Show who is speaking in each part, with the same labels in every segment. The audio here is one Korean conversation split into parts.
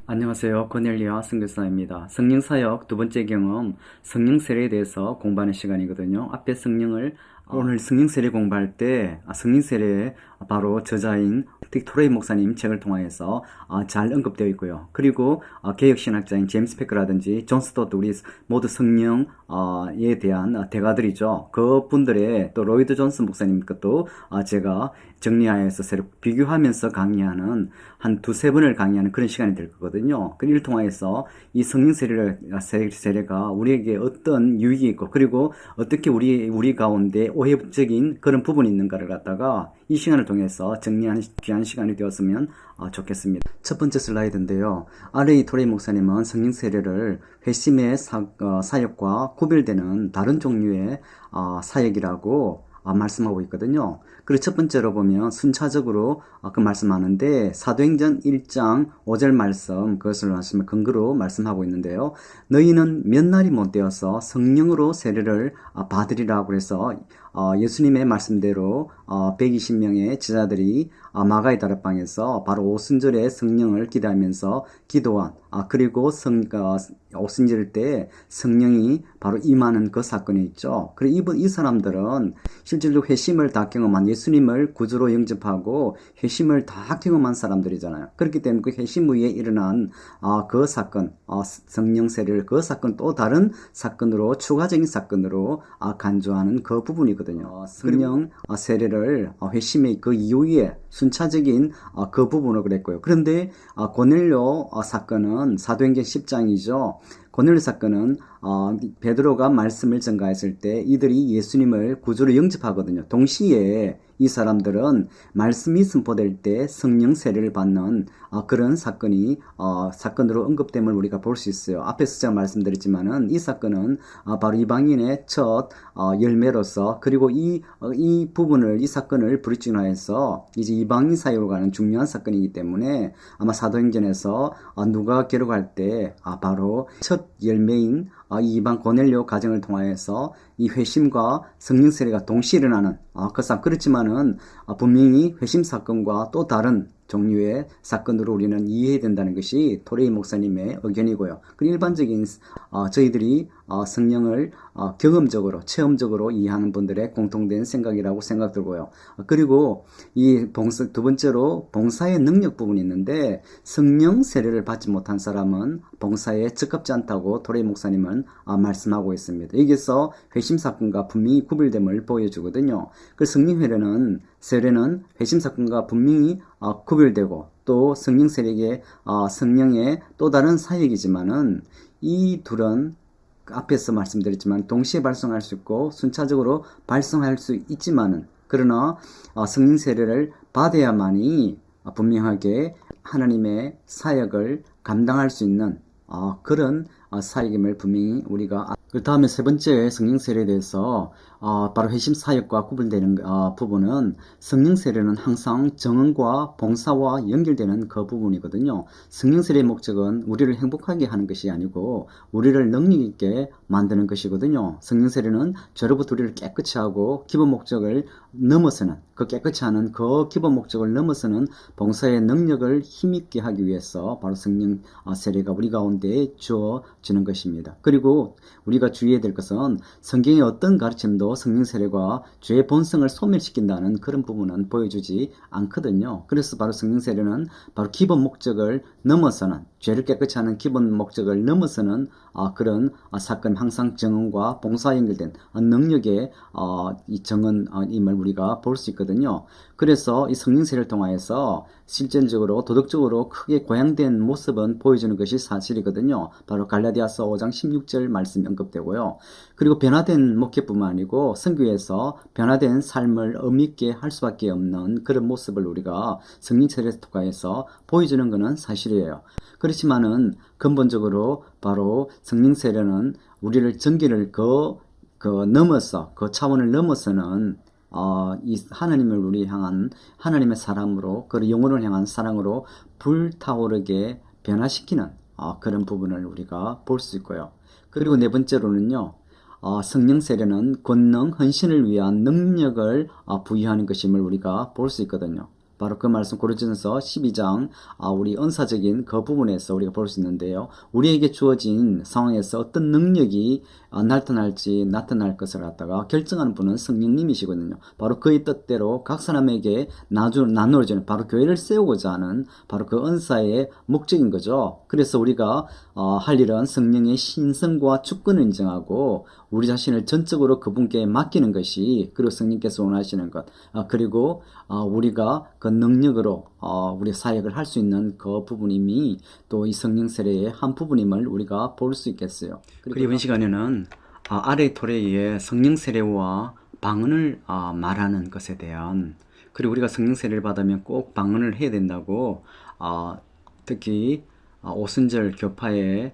Speaker 1: 안녕하세요. 고넬리아 선교사입니다. 성령사역 두 번째 경험, 성령 세례에 대해서 공부하는 시간이거든요. 앞에 성령을 오늘 성령 세례 공부할 때 성령 세례 바로 저자인 틱토레이 목사님 책을 통해서 잘 언급되어 있고요. 그리고 개혁신학자인 제임스 패커라든지 존 스토트 우리 모두 성령에 대한 대가들이죠. 그 분들의 또 로이드 존슨 목사님 것도 제가 정리하여서 새로 비교하면서 강의하는 한 두세 번을 강의하는 그런 시간이 될 거거든요. 그 이를 통해서 이 성령 세례가 우리에게 어떤 유익이 있고 그리고 어떻게 우리 가운데 오해적인 그런 부분이 있는가를 갖다가 이 시간을 통해서 정리하는 귀한 시간이 되었으면 좋겠습니다. 첫 번째 슬라이드인데요. R.A. 토레이 목사님은 성령 세례를 회심의 사역과 구별되는 다른 종류의 사역이라고 말씀하고 있거든요. 그리고 첫 번째로 보면 순차적으로 그 말씀하는데 사도행전 1장 5절 말씀 그것을 근거로 말씀하고 있는데요. 너희는 몇 날이 못 되어서 성령으로 세례를 받으리라고 해서 예수님의 말씀대로 120명의 제자들이 마가의 다락방에서 바로 오순절에 성령을 기대하면서 기도한 그리고 오순절 때 성령이 바로 임하는 그 사건이 있죠. 그리고 이 사람들은 실질적으로 회심을 다 경험한 예수님을 구주로 영접하고 회심을 다 경험한 사람들이잖아요. 그렇기 때문에 그 회심 후에 일어난 그 사건, 성령 세례를 그 사건 또 다른 사건으로 추가적인 사건으로 간주하는 그 부분이거든요. 성령 세례를 회심의 그 이후에 순차적인 그 부분을 그랬고요. 그런데 고넬료 사건은 사도행전 10장이죠. 고넬료 사건은 베드로가 말씀을 전가했을 때 이들이 예수님을 구주로 영접하거든요. 동시에 이 사람들은 말씀이 선포될 때 성령 세례를 받는 그런 사건으로 언급됨을 우리가 볼 수 있어요. 앞에서 제가 말씀드렸지만은 이 사건은 바로 이방인의 첫 열매로서 그리고 이 사건을 브리칭하여서 이제 이방인 사회로 가는 중요한 사건이기 때문에 아마 사도행전에서 누가 기록할 때 바로 첫 열매인 이 이방 고넬료 가정을 통하여서 이 회심과 성령 세례가 동시에 일어나는 그렇지만은 분명히 회심 사건과 또 다른 종류의 사건으로 우리는 이해해야 된다는 것이 토레이 목사님의 의견이고요. 그리고 일반적인 저희들이 성령을 경험적으로 체험적으로 이해하는 분들의 공통된 생각이라고 생각들고요. 그리고 두 번째로 봉사의 능력 부분이 있는데 성령 세례를 받지 못한 사람은 봉사에 적합지 않다고 토레이 목사님은 말씀하고 있습니다. 여기서 회심 사건과 분명히 구별됨을 보여주거든요. 그 성령 세례는 회심 사건과 분명히 구별되고 또 성령 세례의 성령의 또 다른 사역이지만은 이 둘은 앞에서 말씀드렸지만 동시에 발생할 수 있고 순차적으로 발생할 수 있지만은 그러나 성령 세례를 받아야만이 분명하게 하나님의 사역을 감당할 수 있는 그런 사역임을 분명히 우리가 그 다음에 세 번째 성령 세례에 대해서 바로 회심 사역과 구분되는 부분은 성령 세례는 항상 정언과 봉사와 연결되는 그 부분이거든요. 성령 세례의 목적은 우리를 행복하게 하는 것이 아니고 우리를 능력 있게 만드는 것이거든요. 성령 세례는 죄로부터 우리를 깨끗이 하고 기본 목적을 넘어서는 그 깨끗이 하는 그 기본 목적을 넘어서는 봉사의 능력을 힘있게 하기 위해서 바로 성령 세례가 우리 가운데 주어지는 것입니다. 그리고 우리가 주의해야 될 것은 성경의 어떤 가르침도 성령 세례가 죄의 본성을 소멸시킨다는 그런 부분은 보여주지 않거든요. 그래서 바로 성령 세례는 바로 기본 목적을 넘어서는 죄를 깨끗이 하는 기본 목적을 넘어서는 그런 사건 항상 정언과 봉사와 연결된 능력의 이 정언임을 우리가 볼 수 있거든요. 그래서 이 성령 세례를 통하여서 실질적으로 도덕적으로 크게 고양된 모습은 보여주는 것이 사실이거든요. 바로 갈라디아서 5장 16절 말씀이 언급되고요. 그리고 변화된 목회뿐만 아니고 선교에서 변화된 삶을 의미있게 할 수밖에 없는 그런 모습을 우리가 성령 세례를 통해서 보여주는 것은 사실이에요. 그렇지만은 근본적으로 바로 성령 세례는 우리를 정기를 넘어서 그 차원을 넘어서는 이 하나님을 우리 향한 하나님의 사랑으로 그리고 영혼을 향한 사랑으로 불타오르게 변화시키는 그런 부분을 우리가 볼 수 있고요. 그리고 네 번째로는요. 성령 세례는 권능, 헌신을 위한 능력을 부여하는 것임을 우리가 볼 수 있거든요. 바로 그 말씀 고린도전서 12장 우리 은사적인 그 부분에서 우리가 볼 수 있는데요. 우리에게 주어진 상황에서 어떤 능력이 나타날지 나타날 것을 갖다가 결정하는 분은 성령님이시거든요. 바로 그의 뜻대로 각 사람에게 나누어지는 바로 교회를 세우고자 하는 바로 그 은사의 목적인 거죠. 그래서 우리가 할 일은 성령의 신성과 주권을 인정하고 우리 자신을 전적으로 그분께 맡기는 것이, 그리고 성령께서 원하시는 것, 그리고 우리가 그 능력으로 우리 사역을 할 수 있는 그 부분임이 또 이 성령 세례의 한 부분임을 우리가 볼 수 있겠어요. 그리고 이번 시간에는 아래 토레이의 성령 세례와 방언을 말하는 것에 대한, 그리고 우리가 성령 세례를 받으면 꼭 방언을 해야 된다고 특히 오순절 교파의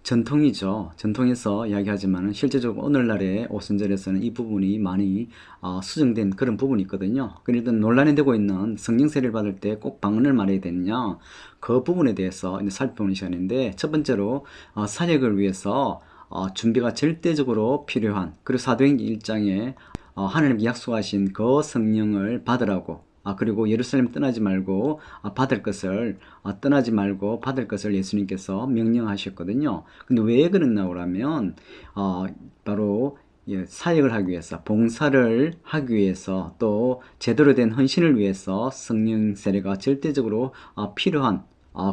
Speaker 1: 전통이죠. 전통에서 이야기하지만 실제적으로 오늘날의 오순절에서는 이 부분이 많이 수정된 그런 부분이 있거든요. 그런데 논란이 되고 있는 성령 세례를 받을 때 꼭 방언을 말해야 되느냐, 그 부분에 대해서 이제 살펴보는 시간인데, 첫 번째로 사역을 위해서 준비가 절대적으로 필요한, 그리고 사도행전 1장에 하나님이 약속하신 그 성령을 받으라고, 그리고 예루살렘 떠나지 말고 떠나지 말고 받을 것을 예수님께서 명령하셨거든요. 근데 왜 그랬나 그러면 바로 사역을 하기 위해서, 봉사를 하기 위해서, 또 제대로 된 헌신을 위해서 성령 세례가 절대적으로 필요한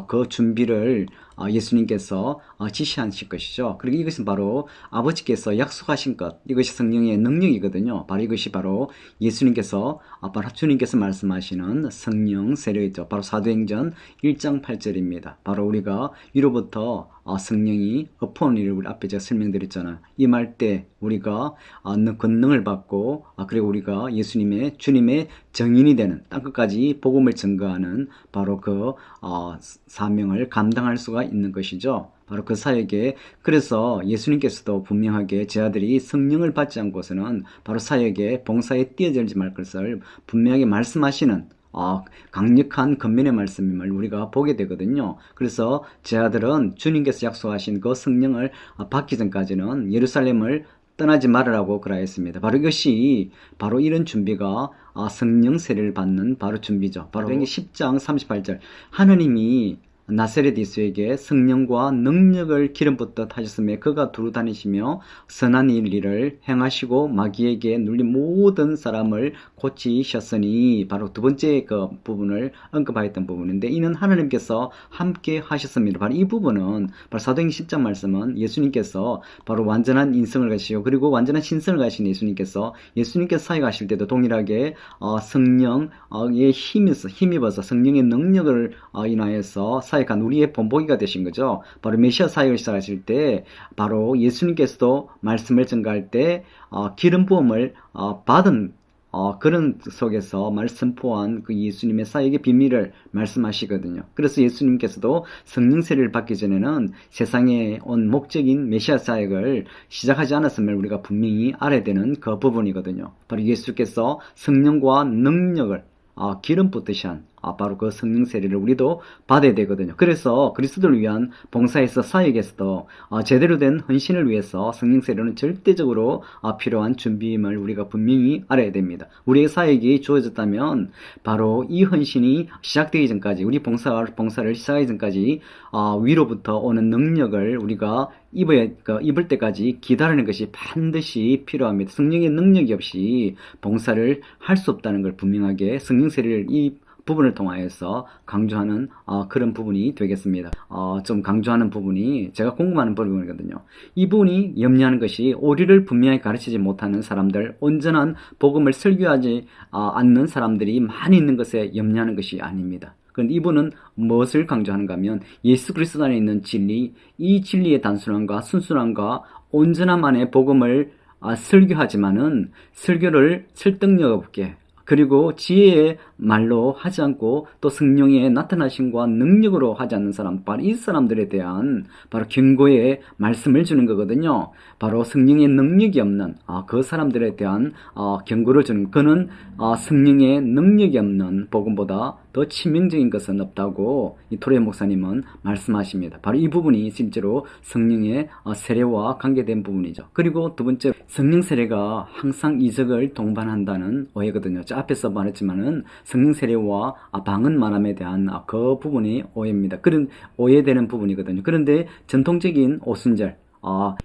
Speaker 1: 그 준비를 예수님께서 지시하실 것이죠. 그리고 이것은 바로 아버지께서 약속하신 것, 이것이 성령의 능력이거든요. 바로 이것이 바로 예수님께서, 바로 주님께서 말씀하시는 성령 세례이죠. 바로 사도행전 1장 8절입니다. 바로 우리가 위로부터 성령이 엎어오는 일을 우리 앞에 제가 설명드렸잖아요. 임할 때 우리가 권능을 받고, 그리고 우리가 주님의 증인이 되는, 땅끝까지 복음을 증거하는 바로 그 사명을 감당할 수가 있는 것이죠. 바로 그 사역에, 그래서 예수님께서도 분명하게 제 아들이 성령을 받지 않고서는 바로 사역에, 봉사에 뛰어들지 말 것을 분명하게 말씀하시는 강력한 권면의 말씀임을 우리가 보게 되거든요. 그래서 제 아들은 주님께서 약속하신 그 성령을 받기 전까지는 예루살렘을 떠나지 말으라고 그러했습니다. 바로 이것이, 바로 이런 준비가 성령 세례를 받는 바로 준비죠. 바로 10장 38절, 하느님이 나사렛 예수에게 성령과 능력을 기름 붓듯 하셨으며 그가 두루 다니시며 선한 일을 행하시고 마귀에게 눌린 모든 사람을 고치셨으니, 바로 두 번째 그 부분을 언급하였던 부분인데, 이는 하나님께서 함께 하셨습니다. 바로 이 부분은, 바로 사도행전 10장 말씀은 예수님께서 바로 완전한 인성을 가시고, 그리고 완전한 신성을 가신 예수님께서 사역하실 때도 동일하게 성령의 힘입어서 성령의 능력을 인하여서 사역한 우리의 본보기가 되신 거죠. 바로 메시아 사역을 시작하실 때, 바로 예수님께서도 말씀을 전가할 때 기름 부음을 받은 그런 속에서 말씀포한 그 예수님의 사역의 비밀을 말씀하시거든요. 그래서 예수님께서도 성령 세례를 받기 전에는 세상에 온 목적인 메시아 사역을 시작하지 않았음을 우리가 분명히 알아야 되는 그 부분이거든요. 바로 예수께서 성령과 능력을 기름 붓듯이 한 바로 그 성령 세례를 우리도 받아야 되거든요. 그래서 그리스도를 위한 봉사에서, 사역에서도 제대로 된 헌신을 위해서 성령 세례는 절대적으로 필요한 준비임을 우리가 분명히 알아야 됩니다. 우리의 사역이 주어졌다면 바로 이 헌신이 시작되기 전까지, 우리 봉사를 시작하기 전까지 위로부터 오는 능력을 우리가 입을 때까지 기다리는 것이 반드시 필요합니다. 성령의 능력이 없이 봉사를 할 수 없다는 걸 분명하게 성령 세례를 이 부분을 통하여서 강조하는 그런 부분이 되겠습니다. 좀 강조하는 부분이 제가 궁금한 부분이거든요. 이 부분이 염려하는 것이 오리를 분명히 가르치지 못하는 사람들, 온전한 복음을 설교하지 않는 사람들이 많이 있는 것에 염려하는 것이 아닙니다. 그런데 이분은 무엇을 강조하는가 하면, 예수 그리스도 안에 있는 진리, 이 진리의 단순함과 순수함과 온전함만의 복음을 설교하지만은 설교를 설득력 없게, 그리고 지혜의 말로 하지 않고 또 성령의 나타나심과 능력으로 하지 않는 사람, 바로 이 사람들에 대한 바로 경고의 말씀을 주는 거거든요. 바로 성령의 능력이 없는 그 사람들에 대한 경고를 주는, 그는 성령의 능력이 없는 복음보다 더 치명적인 것은 없다고 이 토레 목사님은 말씀하십니다. 바로 이 부분이 실제로 성령의 세례와 관계된 부분이죠. 그리고 두 번째, 성령 세례가 항상 이적을 동반한다는 오해거든요. 저 앞에서 말했지만은 성령 세례와 방언 말함에 대한 그 부분이 오해입니다. 그런 오해되는 부분이거든요. 그런데 전통적인 오순절,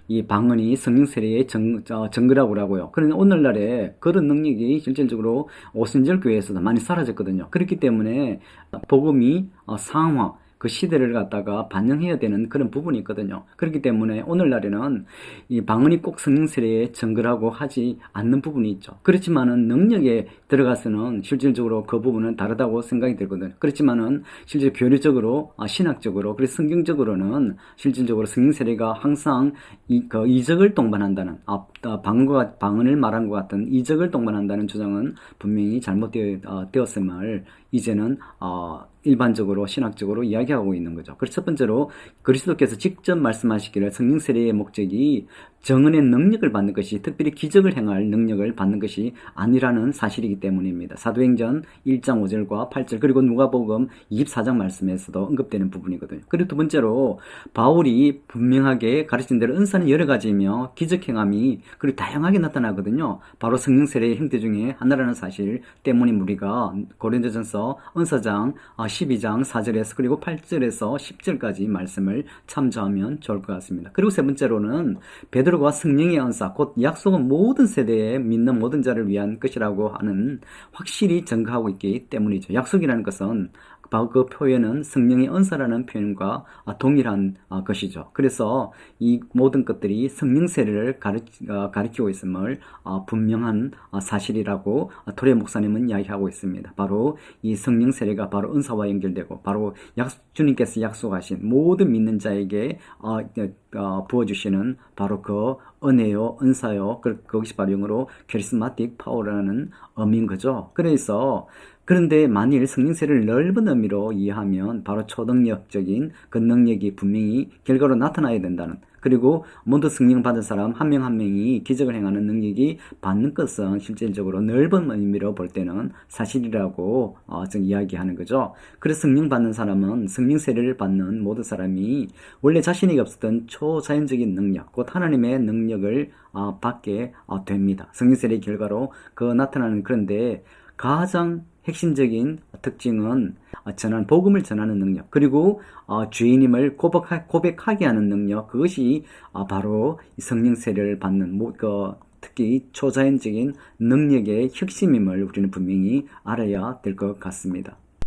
Speaker 1: 이 방언이 성령 세례의 증거라고 하고요. 그런데 오늘날에 그런 능력이 실질적으로 오순절 교회에서도 많이 사라졌거든요. 그렇기 때문에 복음이 상황화, 그 시대를 갖다가 반영해야 되는 그런 부분이 있거든요. 그렇기 때문에 오늘날에는 이 방언이 꼭 성령 세례의 증거라고 하지 않는 부분이 있죠. 그렇지만은 능력에 들어가서는 실질적으로 그 부분은 다르다고 생각이 들거든요. 그렇지만은 실제 교리적으로, 신학적으로, 그리고 성경적으로는 실질적으로 성령 세례가 항상 그 이적을 동반한다는, 방언을 말한 것 같은 이적을 동반한다는 주장은 분명히 잘못되었음을 이제는 일반적으로 신학적으로 이야기하고 있는 거죠. 그래서 첫 번째로 그리스도께서 직접 말씀하시기를 성령 세례의 목적이 정언의 능력을 받는 것이, 특별히 기적을 행할 능력을 받는 것이 아니라는 사실이기 때문입니다. 사도행전 1장 5절과 8절, 그리고 누가복음 24장 말씀에서도 언급되는 부분이거든요. 그리고 두 번째로 바울이 분명하게 가르친 대로 은사는 여러 가지이며 기적 행함이 그리고 다양하게 나타나거든요. 바로 성령 세례의 형태 중에 하나라는 사실 때문에 우리가 고린도전서 은사장 12장 4절에서 그리고 8절에서 10절까지 말씀을 참조하면 좋을 것 같습니다. 그리고 세 번째로는 베드로가 성령의 은사, 곧 약속은 모든 세대에 믿는 모든 자를 위한 것이라고 하는 확실히 증거하고 있기 때문이죠. 약속이라는 것은 그 표현은 성령의 은사라는 표현과 동일한 것이죠. 그래서 이 모든 것들이 성령 세례를 가리키고 있음을 분명한 사실이라고 토레 목사님은 이야기하고 있습니다. 바로 이 성령 세례가 바로 은사와 연결되고, 바로 주님께서 약속하신 모든 믿는 자에게 부어주시는 바로 그 은혜요, 은사요, 그것이 바로 영어로 캐리스마틱 파워라는 의미인 거죠. 그런데 만일 성령 세례를 넓은 의미로 이해하면 바로 초능력적인 그 능력이 분명히 결과로 나타나야 된다는, 그리고 모두 성령 받은 사람 한 명 한 명이 기적을 행하는 능력이 받는 것은 실질적으로 넓은 의미로 볼 때는 사실이라고 이야기하는 거죠. 그래서 성령 받는 사람은 성령 세례를 받는 모든 사람이 원래 자신에게 없었던 초자연적인 능력, 곧 하나님의 능력을 받게 됩니다. 성령 세례의 결과로 그 나타나는, 그런데 가장 핵심적인 특징은 복음을 전하는 능력, 그리고 죄인임을 고백하게 하는 능력, 그것이 바로 성령 세례를 받는 특히 초자연적인 능력의 핵심임을 우리는 분명히 알아야 될 것 같습니다.